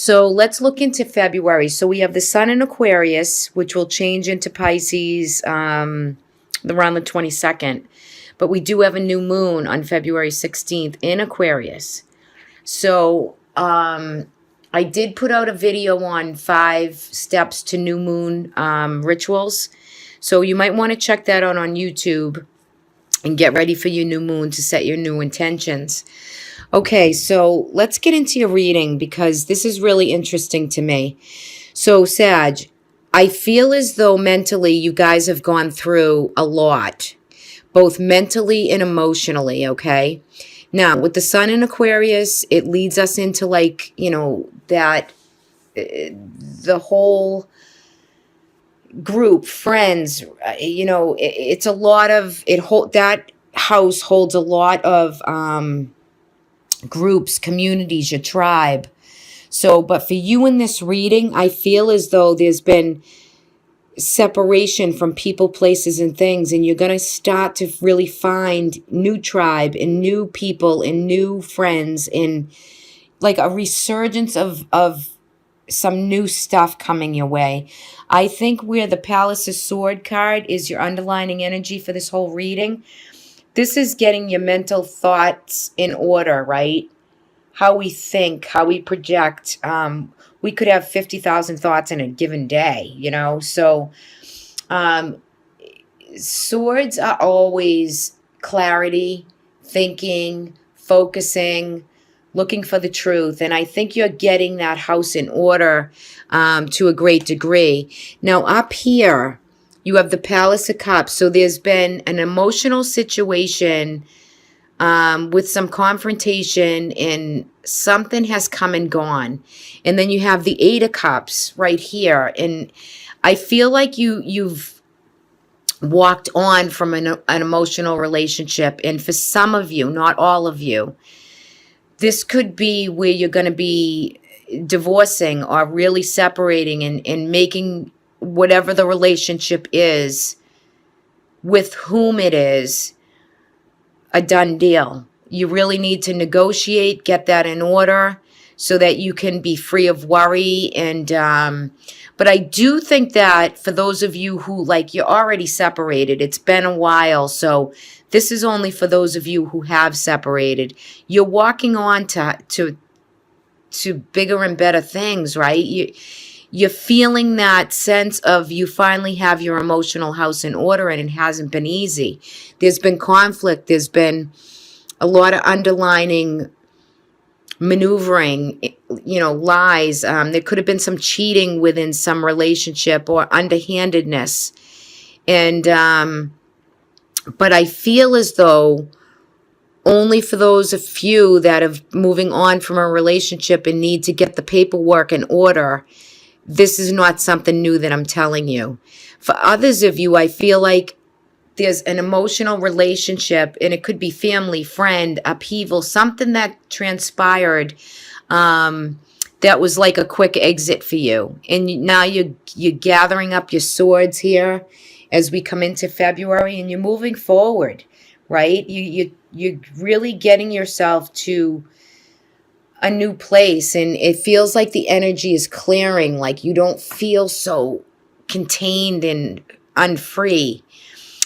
So let's look into February. So we have the sun in Aquarius, which will change into Pisces around the 22nd. But we do have a new moon on February 16th in Aquarius. So I did put out a video on 5 steps to new moon rituals. So you might want to check that out on YouTube and get ready for your new moon to set your new intentions. Okay, so let's get into your reading because this is really interesting to me. So, Sag, I feel as though mentally you guys have gone through a lot, both mentally and emotionally, okay? Now, with the sun in Aquarius, it leads us into like, that the whole group, friends, it's a lot of, that house holds a lot of groups, communities, your tribe. So, but for you in this reading, I feel as though there's been separation from people, places, and things, and you're going to start to really find new tribe and new people and new friends and like a resurgence of some new stuff coming your way. I think where the Palace of Sword card is your underlining energy for this whole reading. This is getting your mental thoughts in order, right? How we think, how we project. We could have 50,000 thoughts in a given day, So swords are always clarity, thinking, focusing, looking for the truth. And I think you're getting that house in order to a great degree. Now, up here, you have the Palace of Cups. So there's been an emotional situation with some confrontation and something has come and gone. And then you have the 8 of Cups right here. And I feel like you've walked on from an emotional relationship. And for some of you, not all of you, this could be where you're going to be divorcing or really separating and making whatever the relationship is, with whom it is, a done deal. You really need to negotiate, get that in order so that you can be free of worry. And but I do think that for those of you who, like, you're already separated, it's been a while, so this is only for those of you who have separated. You're walking on to bigger and better things, right? You're feeling that sense of you finally have your emotional house in order, and it hasn't been easy. There's been conflict. There's been a lot of underlining maneuvering, lies. There could have been some cheating within some relationship or underhandedness. And, but I feel as though only for those a few that have moving on from a relationship and need to get the paperwork in order, this is not something new that I'm telling you. For others of you, I feel like there's an emotional relationship, and it could be family, friend, upheaval, something that transpired that was like a quick exit for you. And now you're gathering up your swords here as we come into February, and you're moving forward, right? You're really getting yourself to a new place, and it feels like the energy is clearing, like you don't feel so contained and unfree.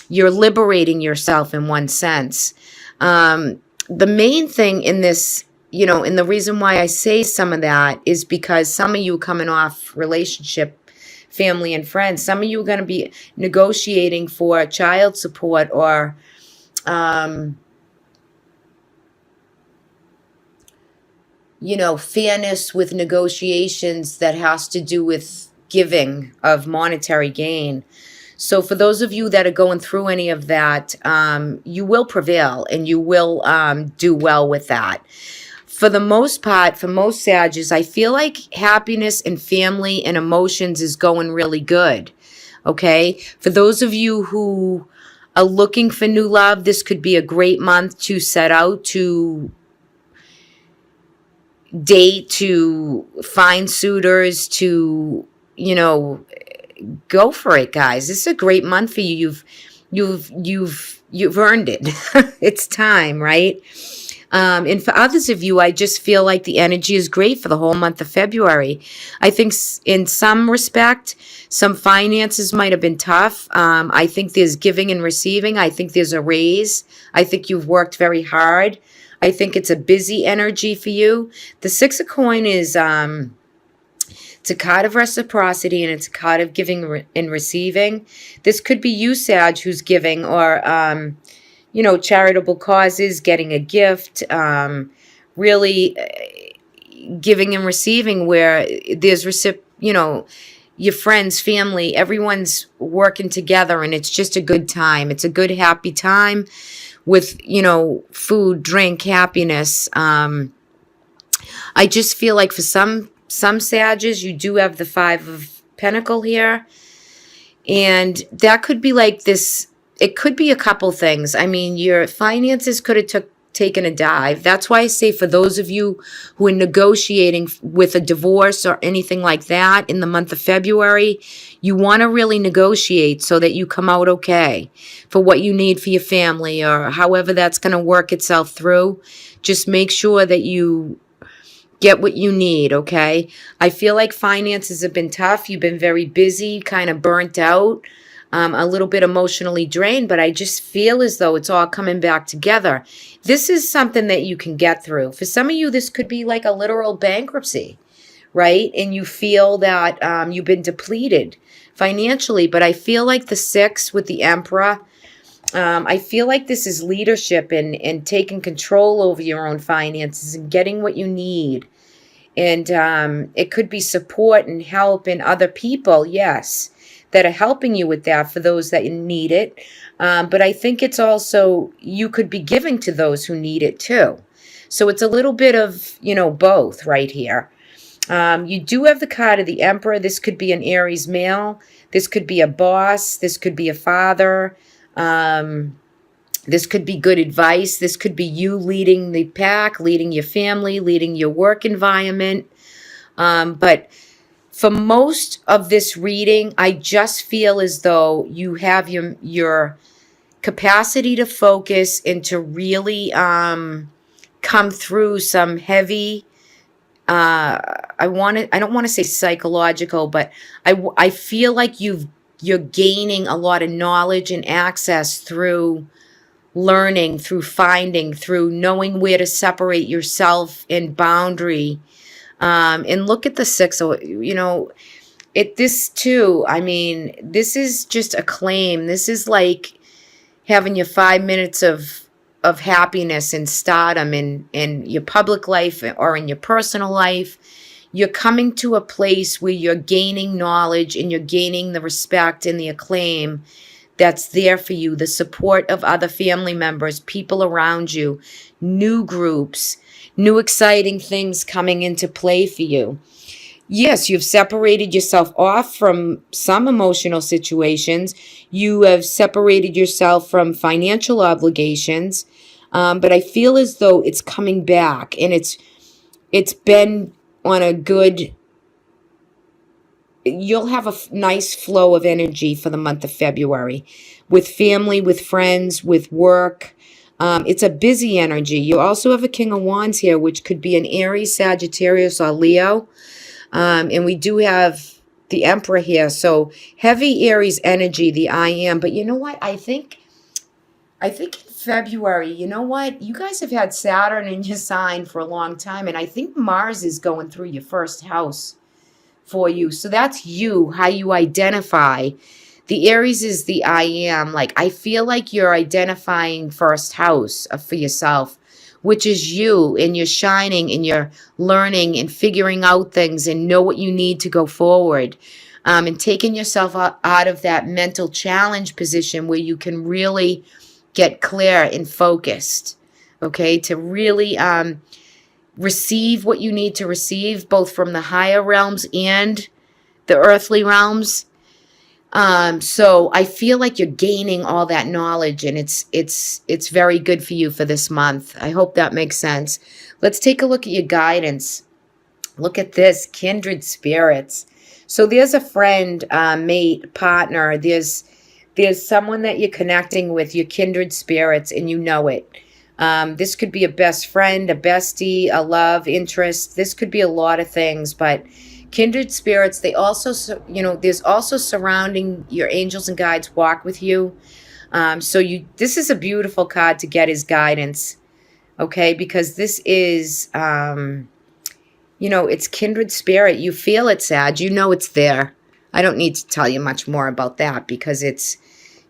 You're liberating yourself in one sense. The main thing in this, and the reason why I say some of that is because some of you coming off relationship, family and friends, some of you are going to be negotiating for child support or fairness with negotiations that has to do with giving of monetary gain. So for those of you that are going through any of that, you will prevail and you will do well with that. For the most part, for most Sagittarius, I feel like happiness and family and emotions is going really good. Okay? For those of you who are looking for new love, this could be a great month to set out to date, to find suitors, to go for it, guys. This is a great month for you. You've earned it. It's time, right? And for others of you, I just feel like the energy is great for the whole month of February. I think in some respect, some finances might have been tough. I think there's giving and receiving. I think there's a raise. I think you've worked very hard. I think it's a busy energy for you. The Six of Coin is it's a card of reciprocity, and it's a card of giving and receiving. This could be you, Sag, who's giving, or charitable causes, getting a gift, really giving and receiving, where there's your friends, family, everyone's working together, and it's just a good time. It's a good, happy time with, food, drink, happiness. I just feel like for some Sages, you do have the Five of Pentacle here. And that could be like this. It could be a couple things. I mean, your finances could have taken a dive. That's why I say for those of you who are negotiating with a divorce or anything like that in the month of February, you want to really negotiate so that you come out okay for what you need for your family, or however that's going to work itself through. Just make sure that you get what you need, okay? I feel like finances have been tough. You've been very busy, kind of burnt out, a little bit emotionally drained, but I just feel as though it's all coming back together. This is something that you can get through. For some of you, this could be like a literal bankruptcy, right? And you feel that you've been depleted financially, but I feel like the Six with the Emperor, I feel like this is leadership and taking control over your own finances and getting what you need. And it could be support and help in other people, yes, that are helping you with that for those that need it. But I think it's also, you could be giving to those who need it too. So it's a little bit of, both right here. You do have the card of the Emperor. This could be an Aries male. This could be a boss. This could be a father. This could be good advice. This could be you leading the pack, leading your family, leading your work environment. But for most of this reading, I just feel as though you have your capacity to focus and to really come through some heavy, I don't want to say psychological, but I feel like you're gaining a lot of knowledge and access through learning, through finding, through knowing where to separate yourself in boundary. And look at the Six. So, this too, I mean, this is just a claim. This is like having your 5 minutes of happiness and stardom in your public life or in your personal life. You're coming to a place where you're gaining knowledge and you're gaining the respect and the acclaim that's there for you, the support of other family members, people around you, new groups, new exciting things coming into play for you. Yes, you've separated yourself off from some emotional situations. You have separated yourself from financial obligations. But I feel as though it's coming back, and it's been on a good, you'll have a nice flow of energy for the month of February with family, with friends, with work. It's a busy energy. You also have a King of Wands here, which could be an Aries, Sagittarius, or Leo. And we do have the Emperor here. So heavy Aries energy, the I am. But you know what? I think in February, you know what? You guys have had Saturn in your sign for a long time. And I think Mars is going through your first house for you. So that's you, how you identify. The Aries is the I am. Like, I feel like you're identifying first house for yourself, which is you, and you're shining and you're learning and figuring out things and know what you need to go forward. And taking yourself out of that mental challenge position where you can really get clear and focused, okay, to really receive what you need to receive, both from the higher realms and the earthly realms. So I feel like you're gaining all that knowledge, and it's very good for you for this month. I hope that makes sense. Let's take a look at your guidance. Look at this, kindred spirits. So there's a friend, mate, partner. There's someone that you're connecting with, your kindred spirits, and you know it. This could be a best friend, a bestie, a love interest. This could be a lot of things, but kindred spirits, they also, there's also surrounding your angels and guides walk with you. This is a beautiful card to get as guidance, okay? Because this is, it's kindred spirit. You feel it, Sag. You know it's there. I don't need to tell you much more about that because it's,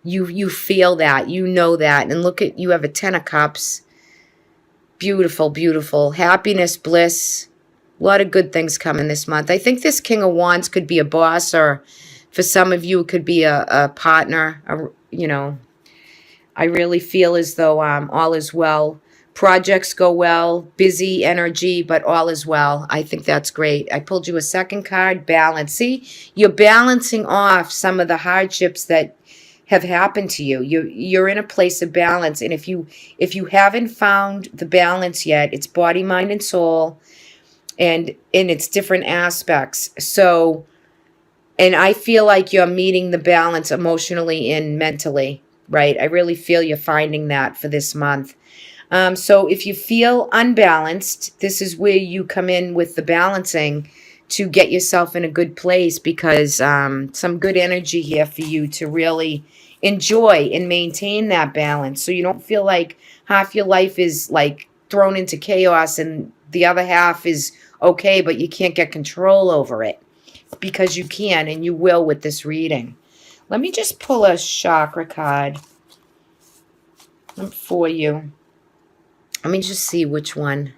you feel that, you know that. And look at, you have a 10 of Cups. Beautiful, beautiful. Happiness, bliss. A lot of good things coming this month. I think this King of Wands could be a boss, or for some of you, it could be a partner. I really feel as though all is well. Projects go well, busy energy, but all is well. I think that's great. I pulled you a second card, balance. See, you're balancing off some of the hardships that have happened to you. You're in a place of balance. And if you haven't found the balance yet, it's body, mind, and soul, and in its different aspects. So, and I feel like you're meeting the balance emotionally and mentally, right? I really feel you're finding that for this month. So if you feel unbalanced, this is where you come in with the balancing to get yourself in a good place, because some good energy here for you to really enjoy and maintain that balance, so you don't feel like half your life is like thrown into chaos and the other half is okay, but you can't get control over it, because you can and you will with this reading. Let me just pull a chakra card for you. Let me just see which one.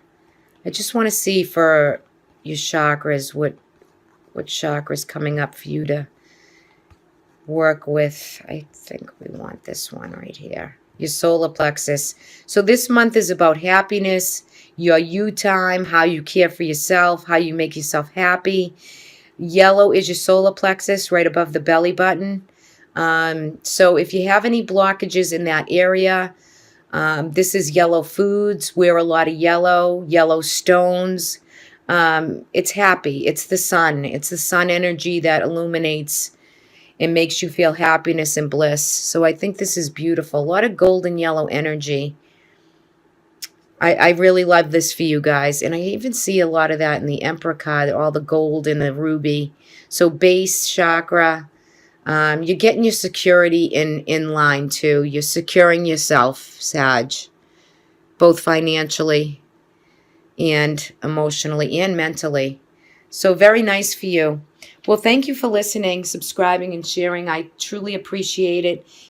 I just want to see for your chakras what chakra's coming up for you to work with. I think we want this one right here. Your solar plexus. So this month is about happiness, your you time, how you care for yourself, how you make yourself happy. Yellow is your solar plexus right above the belly button. So if you have any blockages in that area, this is yellow foods. Wear a lot of yellow stones. It's happy. It's the sun. It's the sun energy that illuminates and makes you feel happiness and bliss. So I think this is beautiful. A lot of golden yellow energy. I really love this for you guys. And I even see a lot of that in the Emperor card, all the gold and the ruby. So base chakra. You're getting your security in line too. You're securing yourself, Sag, both financially and emotionally and mentally. So very nice for you. Well, thank you for listening, subscribing, and sharing. I truly appreciate it.